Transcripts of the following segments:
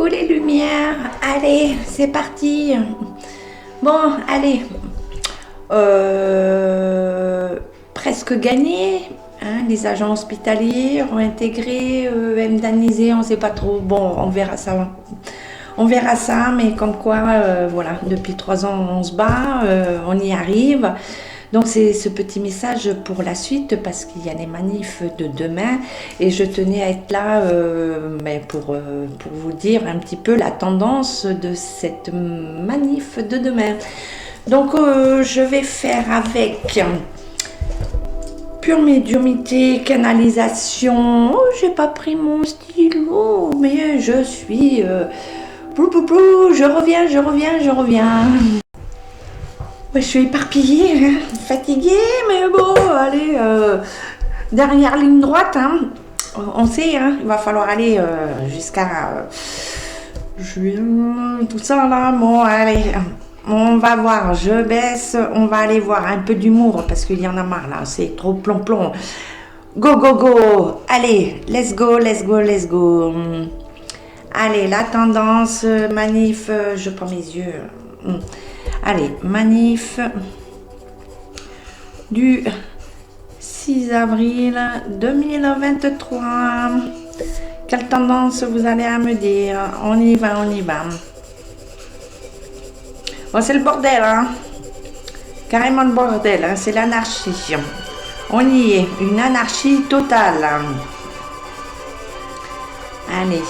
Coucou les lumières, allez, c'est parti. Bon, allez, presque gagné. Hein, les agents hospitaliers ont intégré, indemnisé, on ne sait pas trop. Bon, on verra ça. On verra ça, mais comme quoi, voilà, depuis 3 ans, on se bat, on y arrive. Donc c'est ce petit message pour la suite parce qu'il y a les manifs de demain et je tenais à être là pour vous dire un petit peu la tendance de cette manif de demain. Donc je vais faire avec pure médiumnité, canalisation. Oh, j'ai pas pris mon stylo, mais je suis... je reviens. Je suis éparpillée, hein, fatiguée, mais bon, allez, dernière ligne droite, hein, on sait, hein, il va falloir aller jusqu'à juin, tout ça là, bon, allez, on va voir, je baisse, on va aller voir un peu d'humour, parce qu'il y en a marre là, c'est trop plomb. Go, go, go, allez, let's go. Allez, la tendance, manif, je prends mes yeux. Allez, manif du 6 avril 2023. Quelle tendance vous allez à me dire? On y va. Bon, c'est le bordel, hein. Carrément le bordel, hein. C'est l'anarchie. On y est, une anarchie totale. Allez.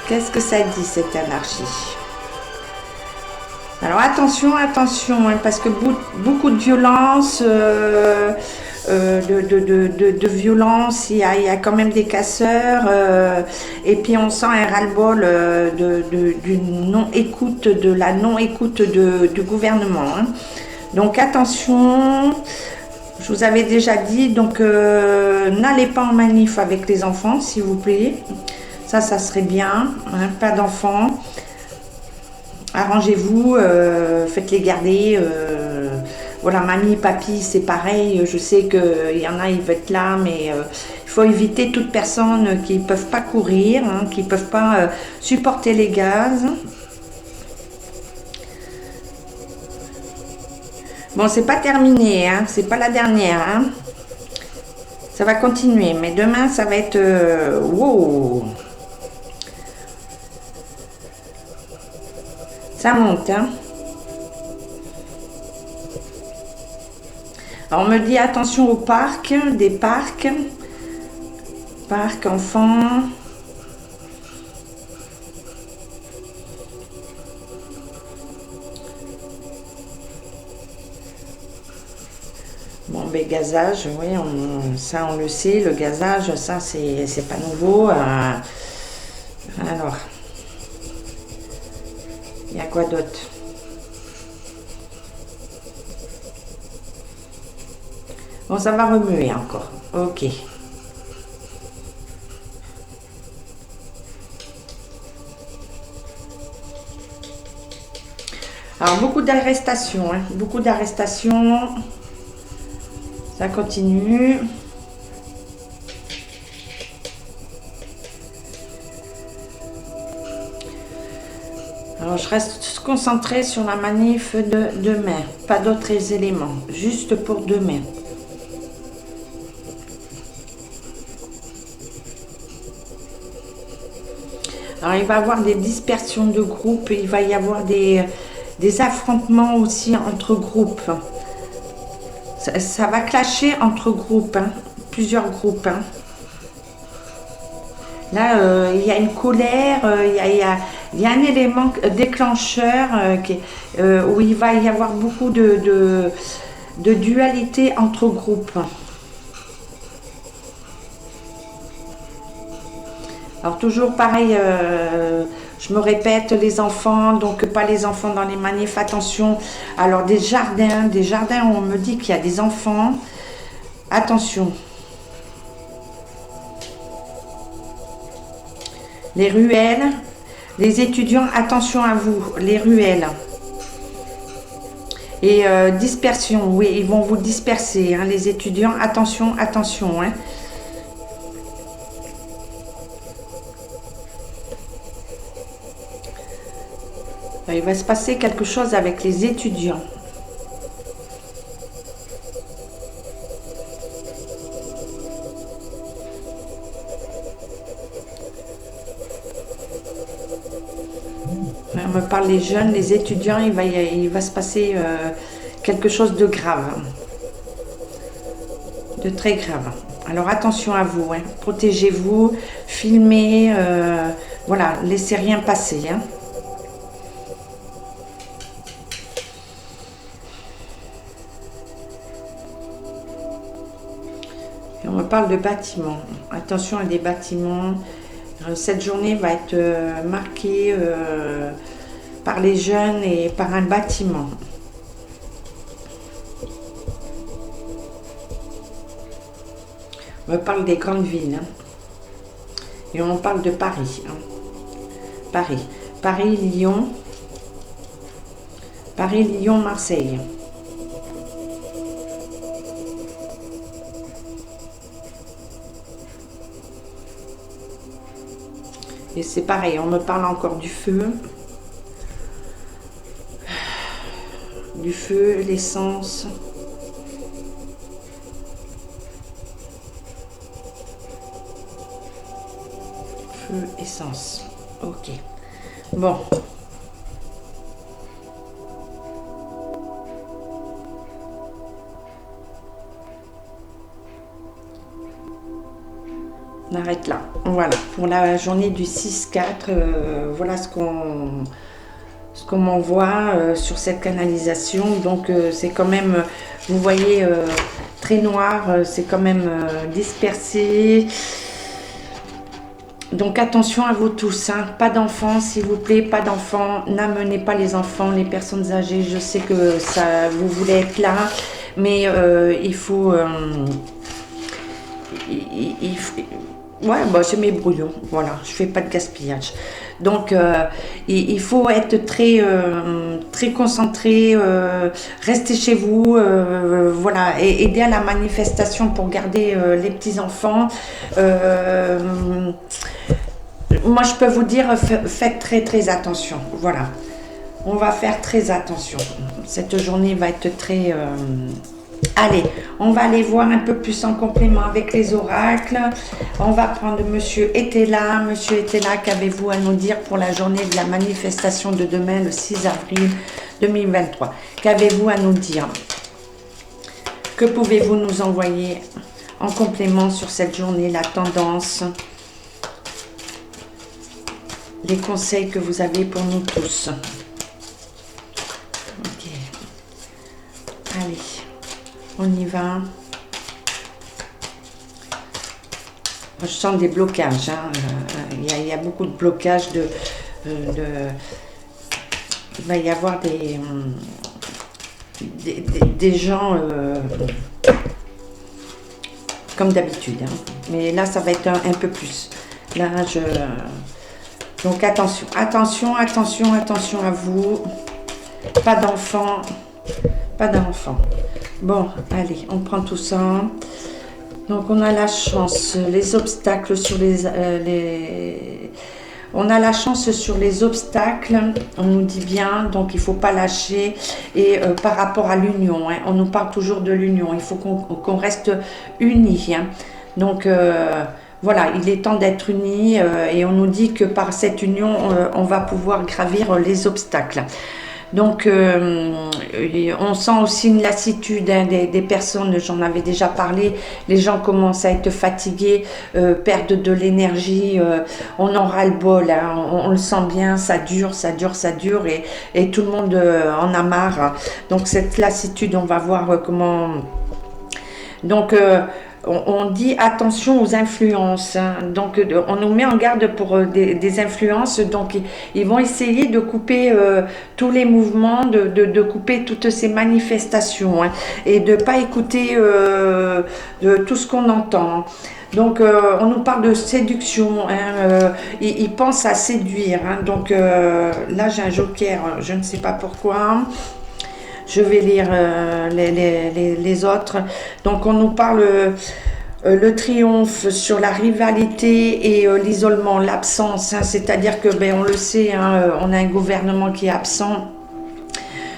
Qu'est-ce que ça dit, cette anarchie? Alors attention, hein, parce que beaucoup de violence, de violence, il y a quand même des casseurs, et puis on sent un ras-le-bol de la non-écoute du gouvernement. Hein. Donc attention, je vous avais déjà dit, donc n'allez pas en manif avec les enfants, s'il vous plaît. Ça serait bien, hein, pas d'enfants. Arrangez-vous, faites-les garder. Voilà, mamie, papy, c'est pareil. Je sais qu'il y en a, ils veulent être là, mais il faut éviter toute personne qui ne peuvent pas courir, hein, qui ne peuvent pas supporter les gaz. Bon, c'est pas terminé, hein, c'est pas la dernière. Hein. Ça va continuer, mais demain, ça va être... wow. Ça monte, hein. Alors on me dit attention aux parcs, des parcs enfants. Bon, ben gazage, oui, ça on le sait, le gazage, ça c'est pas nouveau. Alors. Il y a quoi d'autre? Bon, ça va remuer encore. Ok. Alors, beaucoup d'arrestations. Hein. Beaucoup d'arrestations. Ça continue. Alors, je reste concentrée sur la manif de demain. Pas d'autres éléments. Juste pour demain. Alors, il va y avoir des dispersions de groupes. Il va y avoir des affrontements aussi entre groupes. Ça va clasher entre groupes. Hein, plusieurs groupes. Hein. Là, il y a une colère, il y a un élément déclencheur où il va y avoir beaucoup de dualité entre groupes. Alors toujours pareil, je me répète, les enfants, donc pas les enfants dans les manifs, attention. Alors des jardins, on me dit qu'il y a des enfants, attention. Les ruelles, les étudiants, attention à vous, les ruelles. Et dispersion, oui, ils vont vous disperser, hein, les étudiants, attention, hein. Il va se passer quelque chose avec les étudiants. On me parle des jeunes, les étudiants, il va se passer quelque chose de grave, de très grave. Alors attention à vous, hein. Protégez-vous, filmez, voilà, laissez rien passer. Hein. Et on me parle de bâtiments. Attention à des bâtiments. Cette journée va être marquée par les jeunes et par un bâtiment. On me parle des grandes villes. Hein. Et on parle de Paris. Hein. Paris, Lyon. Paris, Lyon, Marseille. Et c'est pareil, on me parle encore du feu. Du feu, l'essence. Feu, essence. Ok. Bon. On arrête là. Voilà, pour la journée du 6-4, voilà ce qu'on m'envoie sur cette canalisation. Donc c'est quand même, vous voyez, très noir, c'est quand même dispersé. Donc attention à vous tous, hein. Pas d'enfants s'il vous plaît, pas d'enfants, n'amenez pas les enfants, les personnes âgées. Je sais que ça, vous voulez être là, mais il faut... ouais, bah, c'est mes brouillons, voilà, je fais pas de gaspillage. Donc, il faut être très, très concentré, rester chez vous, voilà, et aider à la manifestation pour garder les petits-enfants. Moi, je peux vous dire, faites très, très attention, voilà. On va faire très attention. Cette journée va être très... Allez, on va aller voir un peu plus en complément avec les oracles. On va prendre Monsieur Etela. Monsieur Etela, qu'avez-vous à nous dire pour la journée de la manifestation de demain, le 6 avril 2023? Qu'avez-vous à nous dire? Que pouvez-vous nous envoyer en complément sur cette journée, la tendance, les conseils que vous avez pour nous tous? Ok. Allez. On y va. Je sens des blocages. Hein. Il y a beaucoup de blocages. Il va y avoir des gens comme d'habitude. Hein. Mais là, ça va être un peu plus. Là, donc attention, attention, attention, attention à vous. Pas d'enfants. Pas d'enfants. Bon, allez, on prend tout ça. Donc, on a la chance, les obstacles sur on a la chance sur les obstacles, on nous dit bien, donc il ne faut pas lâcher. Et par rapport à l'union, hein, on nous parle toujours de l'union, il faut qu'on reste unis. Hein. Donc, voilà, il est temps d'être unis et on nous dit que par cette union, on va pouvoir gravir les obstacles. Donc, on sent aussi une lassitude hein, des personnes, j'en avais déjà parlé, les gens commencent à être fatigués, perdent de l'énergie, on en ras-le-bol, hein, on le sent bien, ça dure, ça dure, ça dure et tout le monde en a marre. Donc, cette lassitude, on va voir comment... Donc, on dit attention aux influences. Hein. Donc, on nous met en garde pour des influences. Donc, ils vont essayer de couper tous les mouvements, de couper toutes ces manifestations hein, et de ne pas écouter de tout ce qu'on entend. Donc, on nous parle de séduction. Hein, ils pensent à séduire. Hein. Donc, là, j'ai un joker. Je ne sais pas pourquoi. Je vais lire les autres. Donc, on nous parle le triomphe sur la rivalité et l'isolement, l'absence, hein, c'est-à-dire que, ben, on le sait, hein, on a un gouvernement qui est absent.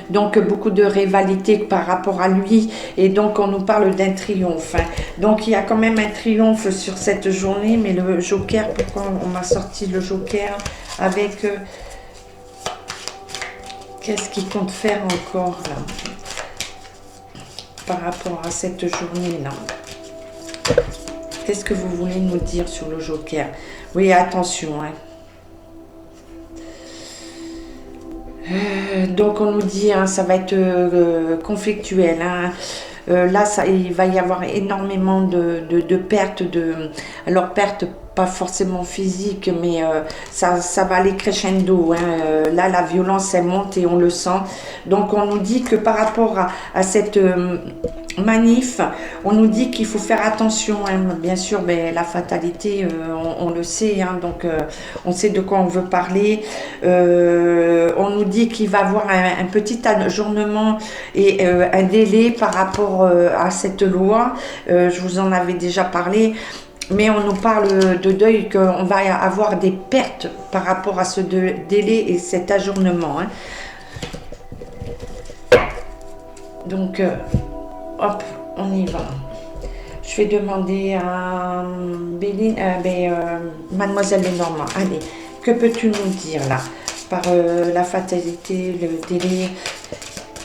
Donc beaucoup de rivalité par rapport à lui et donc on nous parle d'un triomphe, hein. Donc il y a quand même un triomphe sur cette journée, mais le joker, pourquoi on m'a sorti le joker avec qu'est-ce qu'il compte faire encore là par rapport à cette journée là? Qu'est-ce que vous voulez nous dire sur le joker? Oui, attention, hein. Donc on nous dit, hein, ça va être conflictuel, hein. Là, il va y avoir énormément de pertes, alors pertes pas forcément physiques, mais ça va aller crescendo, hein. Là, la violence, elle monte et on le sent. Donc on nous dit que par rapport à cette manif, on nous dit qu'il faut faire attention, hein. Bien sûr, mais la fatalité, on le sait, hein, donc on sait de quoi on veut parler. On nous dit qu'il va y avoir un petit ajournement et un délai par rapport à cette loi. Je vous en avais déjà parlé, mais on nous parle de deuil, qu'on va avoir des pertes par rapport à ce délai et cet ajournement, hein. Donc hop, on y va. Je vais demander à Mademoiselle Lenormand. Allez, que peux-tu nous dire là par la fatalité, le délai?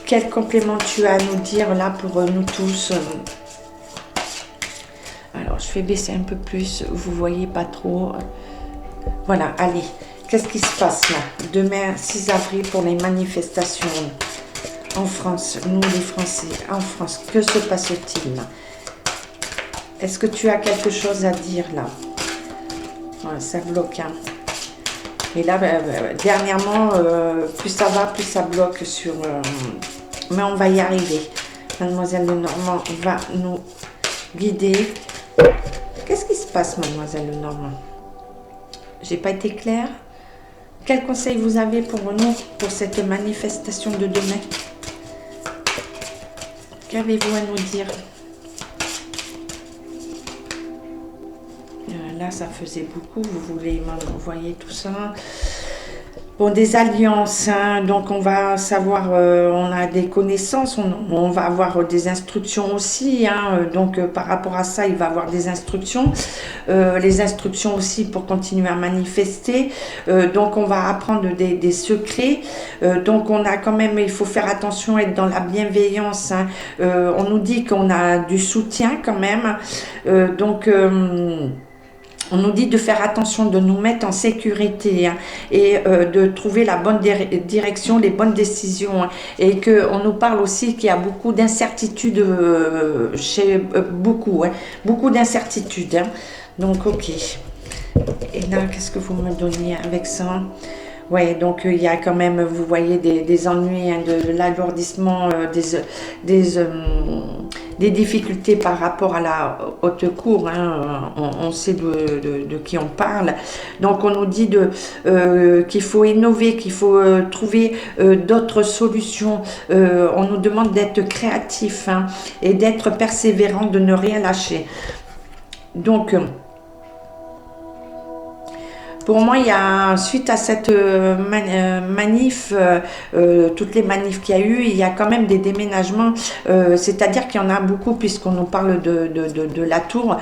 Quel complément tu as à nous dire là pour nous tous? Alors, je vais baisser un peu plus, vous voyez pas trop. Voilà, allez, qu'est-ce qui se passe là? Demain, 6 avril, pour les manifestations en France, nous les Français, en France, que se passe-t-il là? Est-ce que tu as quelque chose à dire là? Ouais, ça bloque, hein. Et là, dernièrement, plus ça va, plus ça bloque sur... mais on va y arriver. Mademoiselle Lenormand va nous guider. Qu'est-ce qui se passe, Mademoiselle Lenormand? J'ai pas été claire. Quel conseil vous avez pour nous, pour cette manifestation de demain? Qu'avez-vous à nous dire? Là, ça faisait beaucoup. Vous voulez m'envoyer tout ça? Bon, des alliances, hein, donc on va savoir, on a des connaissances, on va avoir des instructions aussi, hein, donc par rapport à ça, il va avoir des instructions, les instructions aussi pour continuer à manifester, donc on va apprendre des secrets, donc on a quand même, il faut faire attention, être dans la bienveillance, hein, on nous dit qu'on a du soutien quand même, donc... on nous dit de faire attention, de nous mettre en sécurité, hein, et de trouver la bonne direction, les bonnes décisions, hein, et qu'on nous parle aussi qu'il y a beaucoup d'incertitudes chez beaucoup, hein, beaucoup d'incertitudes, hein. Donc ok. Et là, qu'est-ce que vous me donnez avec ça? Ouais, donc il y a quand même, vous voyez, des ennuis, hein, de l'alourdissement, des difficultés par rapport à la haute cour, hein, on sait de qui on parle. Donc on nous dit qu'il faut innover, qu'il faut trouver d'autres solutions. On nous demande d'être créatif, hein, et d'être persévérant, de ne rien lâcher. Donc... pour moi, il y a, suite à cette manif, toutes les manifs qu'il y a eu, il y a quand même des déménagements, c'est-à-dire qu'il y en a beaucoup, puisqu'on nous parle de la tour,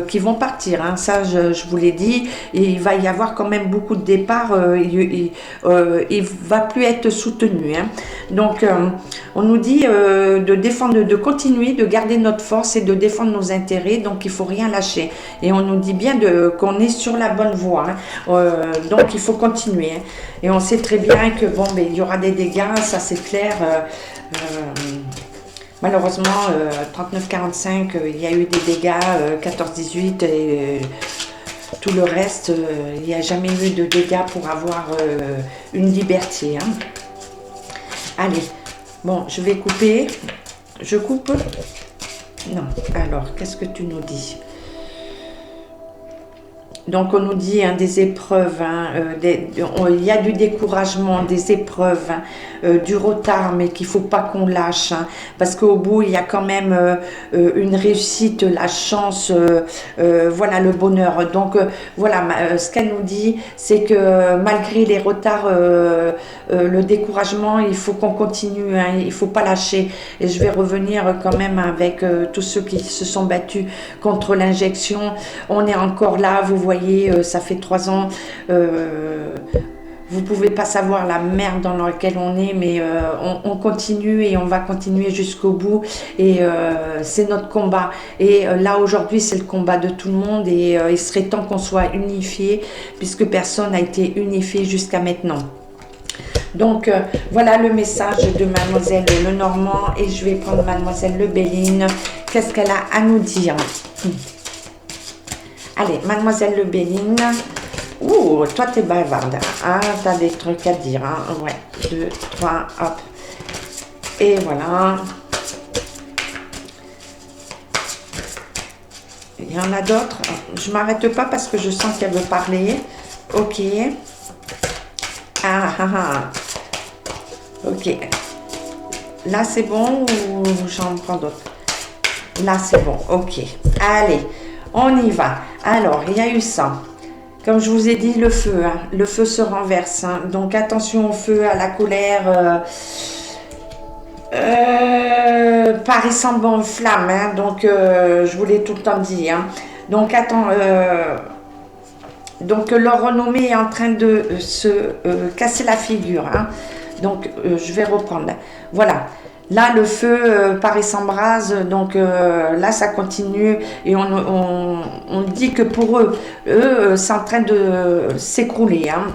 qui vont partir, hein. Ça, je vous l'ai dit, et il va y avoir quand même beaucoup de départs, il va plus être soutenu, hein. Donc, on nous dit de défendre, de continuer, de garder notre force et de défendre nos intérêts, donc il ne faut rien lâcher. Et on nous dit bien qu'on est sur la bonne voie, hein. Donc il faut continuer, hein. Et on sait très bien que bon, ben, il y aura des dégâts, ça c'est clair. Malheureusement, 39-45, il y a eu des dégâts, 14-18 et tout le reste, il n'y a jamais eu de dégâts pour avoir une liberté, hein. Allez, bon, je vais couper. Je coupe? Non. Alors, qu'est-ce que tu nous dis? Donc on nous dit hein, des épreuves, hein, il y a du découragement, des épreuves, hein, du retard, mais qu'il ne faut pas qu'on lâche, hein, parce qu'au bout il y a quand même une réussite, la chance, voilà le bonheur. Donc voilà, ce qu'elle nous dit, c'est que malgré les retards, le découragement, il faut qu'on continue, hein, il ne faut pas lâcher. Et je vais revenir quand même avec tous ceux qui se sont battus contre l'injection. On est encore là, vous voyez. Ça fait 3 ans, vous pouvez pas savoir la merde dans laquelle on est, mais on continue et on va continuer jusqu'au bout. Et c'est notre combat. Et là aujourd'hui, c'est le combat de tout le monde. Et il serait temps qu'on soit unifié, puisque personne n'a été unifié jusqu'à maintenant. Donc voilà le message de Mademoiselle Lenormand. Et je vais prendre Mademoiselle Lebelline. Qu'est-ce qu'elle a à nous dire? Allez, Mademoiselle Lebelline. Ouh, toi, t'es bavarde. Ah, t'as des trucs à dire. Hein. Ouais, 2, 3, hop. Et voilà. Il y en a d'autres. Je m'arrête pas parce que je sens qu'elle veut parler. Ok. Ah, ah, ah. Ok. Là, c'est bon ou j'en prends d'autres? Là, c'est bon. Ok. Allez, on y va. Alors, il y a eu ça. Comme je vous ai dit, le feu. Hein. Le feu se renverse. Hein. Donc, attention au feu, à la colère. Paris semble en flamme. Hein. Donc, je vous l'ai tout le temps dit. Hein. Donc, attends. Donc, leur renommée est en train de se casser la figure. Hein. Donc, je vais reprendre. Voilà. Là, le feu, Paris s'embrase, donc là, ça continue et on dit que pour eux, c'est en train de s'écrouler. Hein.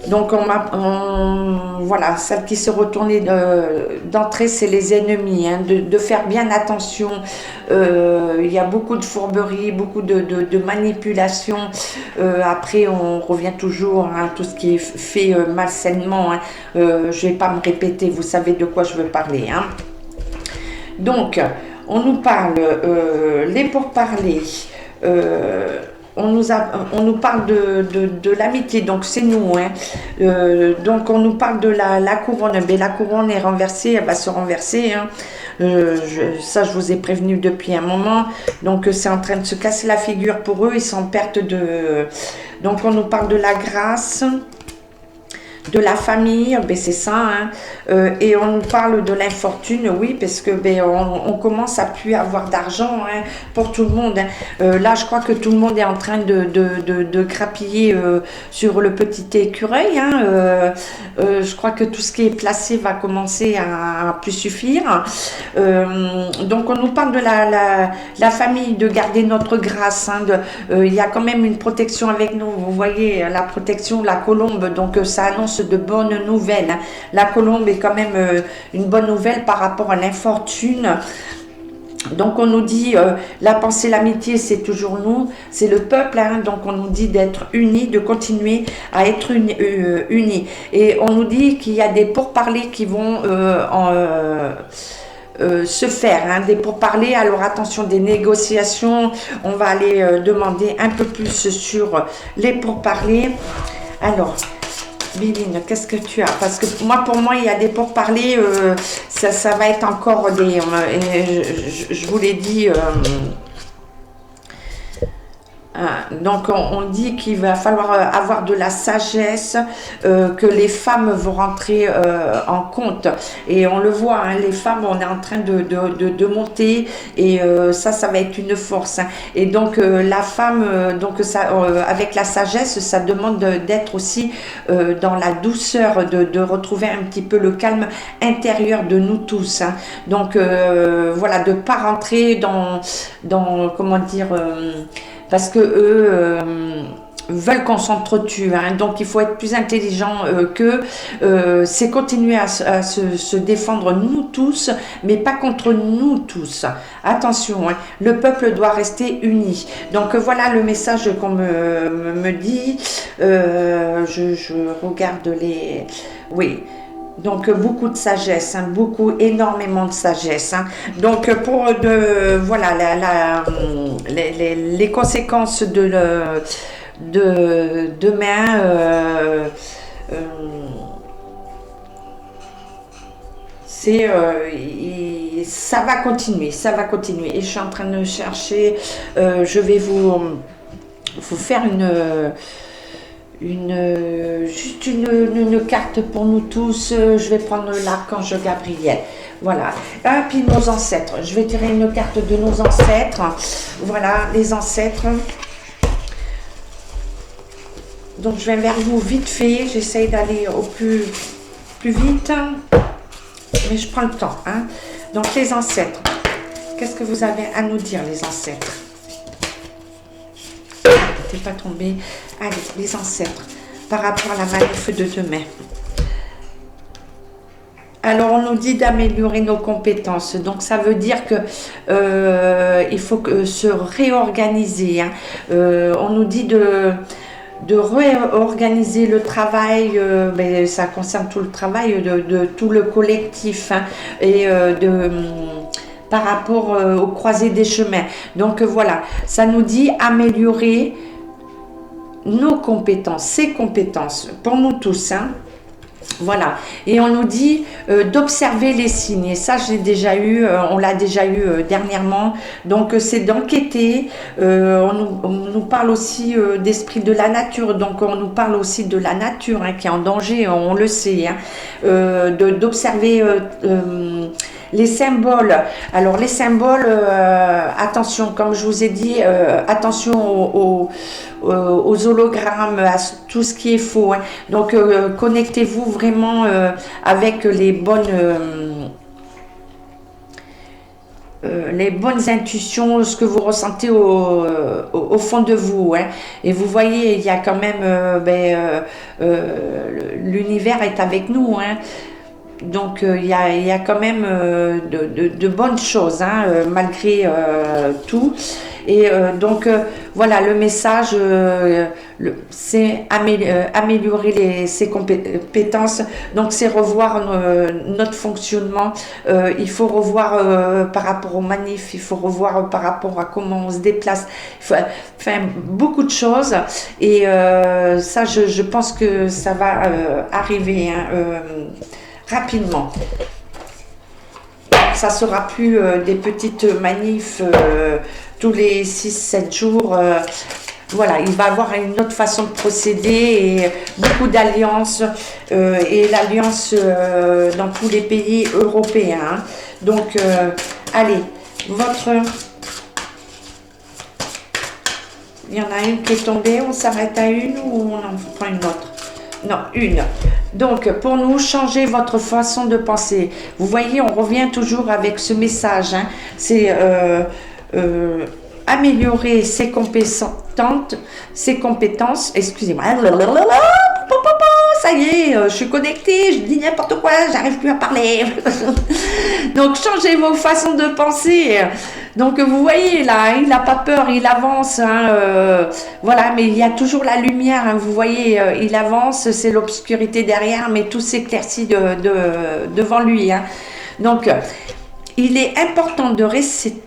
Donc, voilà, celle qui se retournait d'entrée, c'est les ennemis, hein, de faire bien attention. Il y a beaucoup de fourberies, beaucoup de manipulations. Après, on revient toujours à hein, tout ce qui est fait malsainement. Hein. Je ne vais pas me répéter, vous savez de quoi je veux parler. Hein. Donc, on nous parle, les pourparlers. On nous parle de l'amitié, donc c'est nous. Hein. Donc on nous parle de la couronne. Mais la couronne est renversée, elle va se renverser. Hein. Ça, je vous ai prévenu depuis un moment. Donc c'est en train de se casser la figure pour eux. Ils sont en perte de... Donc on nous parle de la grâce, de la famille, ben c'est ça, hein. Et on nous parle de l'infortune, oui, parce que ben, on commence à plus avoir d'argent hein, pour tout le monde. Hein. Là, je crois que tout le monde est en train de grappiller sur le petit écureuil. Hein. Je crois que tout ce qui est placé va commencer à plus suffire. Donc, on nous parle de la famille, de garder notre grâce. Hein, il y a quand même une protection avec nous. Vous voyez, la protection, la colombe, donc ça annonce de bonnes nouvelles. Hein. La colombe est quand même une bonne nouvelle par rapport à l'infortune. Donc on nous dit, la pensée, l'amitié, c'est toujours nous, c'est le peuple, hein, donc on nous dit d'être unis, de continuer à être unis. Et on nous dit qu'il y a des pourparlers qui vont se faire, hein, des pourparlers. Alors attention, des négociations, on va aller demander un peu plus sur les pourparlers. Alors, Biline, qu'est-ce que tu as? Parce que moi, pour moi, il y a des pourparlers, ça va être encore des... je vous l'ai dit... donc on dit qu'il va falloir avoir de la sagesse, que les femmes vont rentrer en compte et on le voit, hein, les femmes, on est en train de monter et ça va être une force, hein. Et donc la femme, donc ça, avec la sagesse, ça demande d'être aussi dans la douceur, de retrouver un petit peu le calme intérieur de nous tous, hein. Donc voilà, de ne pas rentrer dans comment dire... parce que eux veulent qu'on s'entretue, hein. Donc il faut être plus intelligent qu'eux. C'est continuer à se défendre nous tous, mais pas contre nous tous. Attention, hein, le peuple doit rester uni. Donc voilà le message qu'on me dit. Je regarde les... Oui. Donc beaucoup de sagesse, hein, beaucoup, énormément de sagesse. Hein. Donc voilà les conséquences de demain. Euh, Ça va continuer, ça va continuer. Et je suis en train de chercher. Je vais vous faire juste une carte pour nous tous. Je vais prendre l'archange Gabriel. Voilà. Ah, puis nos ancêtres. Je vais tirer une carte de nos ancêtres. Voilà, les ancêtres. Donc je vais vers vous vite fait. J'essaye d'aller au plus vite. Mais je prends le temps. Hein. Donc les ancêtres. Qu'est-ce que vous avez à nous dire, les ancêtres? T'es pas tombé. Allez, les ancêtres, par rapport à la manif de demain. Alors, on nous dit d'améliorer nos compétences. Donc, ça veut dire que il faut se réorganiser. Hein. On nous dit de réorganiser le travail, mais ça concerne tout le travail de tout le collectif, hein, et par rapport aux croisées des chemins. Donc, voilà, ça nous dit améliorer nos compétences, ces compétences, pour nous tous, hein. Voilà, et on nous dit d'observer les signes, et ça j'ai déjà eu, on l'a déjà eu dernièrement, donc c'est d'enquêter, on nous parle aussi d'esprit de la nature, donc on nous parle aussi de la nature, hein, qui est en danger, on le sait, hein, d'observer les symboles. Alors les symboles, attention, comme je vous ai dit, attention aux hologrammes, à tout ce qui est faux, hein. Donc connectez-vous vraiment avec les bonnes intuitions, ce que vous ressentez au fond de vous, hein. Et vous voyez, il y a quand même l'univers est avec nous, hein. Donc il y a quand même de bonnes choses, hein, malgré tout. Et donc voilà, le message, c'est améliorer ses compétences. Donc c'est revoir notre fonctionnement. Il faut revoir par rapport aux manifs, il faut revoir par rapport à comment on se déplace. Enfin, beaucoup de choses. Et ça, je pense que ça va arriver, hein, rapidement. Ça sera plus des petites manifs tous les 6-7 jours. Voilà, il va y avoir une autre façon de procéder et beaucoup d'alliances, et l'alliance dans tous les pays européens, hein. Donc, allez, il y en a une qui est tombée, on s'arrête à une ou on en prend une autre? Non, une. Donc, pour nous, changez votre façon de penser. Vous voyez, on revient toujours avec ce message, hein. C'est améliorer ses compétences, excusez-moi. Ça y est, je suis connectée, je dis n'importe quoi, j'arrive plus à parler. Donc, changez vos façons de penser. Donc, vous voyez, là, il n'a pas peur, il avance, hein, voilà, mais il y a toujours la lumière, hein, vous voyez, il avance, c'est l'obscurité derrière, mais tout s'éclaircit devant lui, hein. Donc, il est important de rester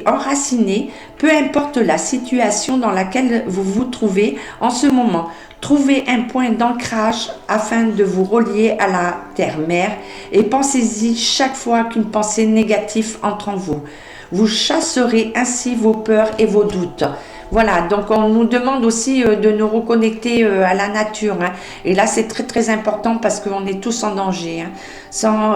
enraciné, peu importe la situation dans laquelle vous vous trouvez en ce moment. Trouvez un point d'ancrage afin de vous relier à la terre-mère et pensez-y chaque fois qu'une pensée négative entre en vous. Vous chasserez ainsi vos peurs et vos doutes. Voilà, donc on nous demande aussi de nous reconnecter à la nature, hein. Et là, c'est très très important parce qu'on est tous en danger, hein. Sans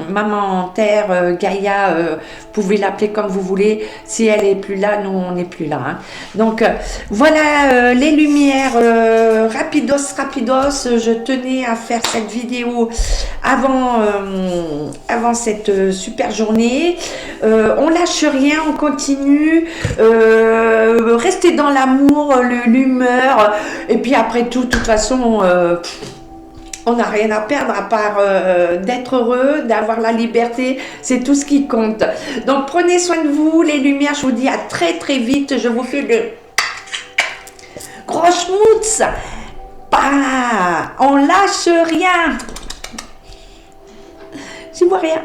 maman Terre, Gaïa, vous pouvez l'appeler comme vous voulez. Si elle est plus là, nous on n'est plus là, hein. Donc voilà les lumières, rapidos, je tenais à faire cette vidéo avant cette super journée. On lâche rien, on continue. Rester dans l'amour, l'humeur, et puis après tout, de toute façon, on n'a rien à perdre à part d'être heureux, d'avoir la liberté, c'est tout ce qui compte. Donc prenez soin de vous, les lumières, je vous dis à très très vite, je vous fais de gros schmutz. pas, on lâche rien. Je vois rien.